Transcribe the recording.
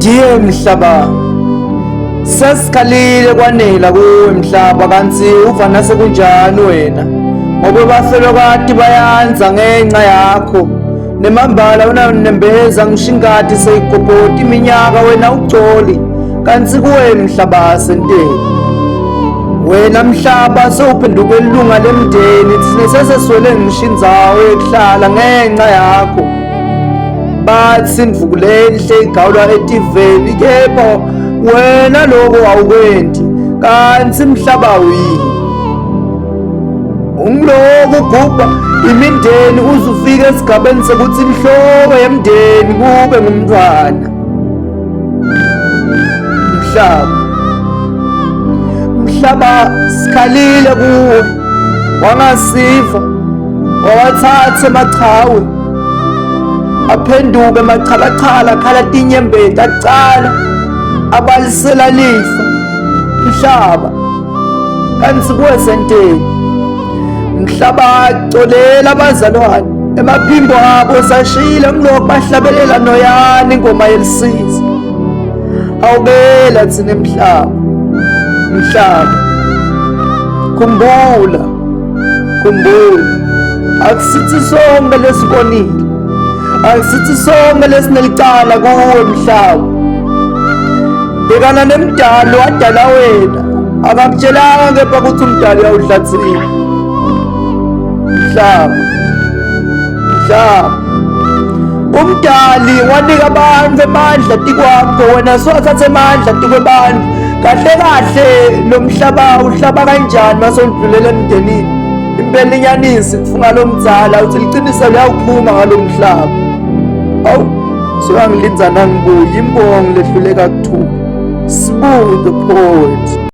Ndiye mhlaba, sesikhalile kwanela kuwe mhlaba, kanti uva nasekunjani wena? Ngoba bafelokati bayanza ngenxa yakho, nemambala unanembeza ngishingadi seyigobhoti iminyaka wena ugcoli, kanti kuwe mhlaba senteni. Wena mhlaba sewuphenduke ilunga lemndeni, thina seseswele ngishindzawo ekuhlala ngenxa yakho. Bathi ndvukulenhle igawulwa etiveni, kepha wena lokho awukwendi, kanti mhlaba wini ungiloko ugubha imindeni uze ufike esigabeni sekuthi inhloko yemndeni kube ngumntwana. Mhlaba sikhalile kuwe, wangasiva wawathathe emachawe aphenduke machalachala, khala tinyembeti acala abalisela lifa. Mhlaba kanti kuwe senteni. Mhlaba colela abazalwane emaphimbo abo sashile ngilokhu bahlabelela noyani ingoma yelisizwe. Awubela thina mhlaba, khumbula, akusithi sonke lesibonile, akusithi sonke lesinelicala kuwe mhlaba. Bhekana nemdalo wadala wena, akakutshelanga kepha ukuthi umdali uyawudlatsile. Mhlaba umdali wanika abantu emandla tikwakho, wena siwathathe emandla tikwebantu. Kahle kahle lo mhlaba uhlaba kanjani masondlulela emndenini? Impela inyanisi kufunga lo mdzala uthi liqiniso liyawuphuma ngalo mhlaba. Awu soyangilinza nangibuye imbongo lehluleka kuthuka. Smooth the poet.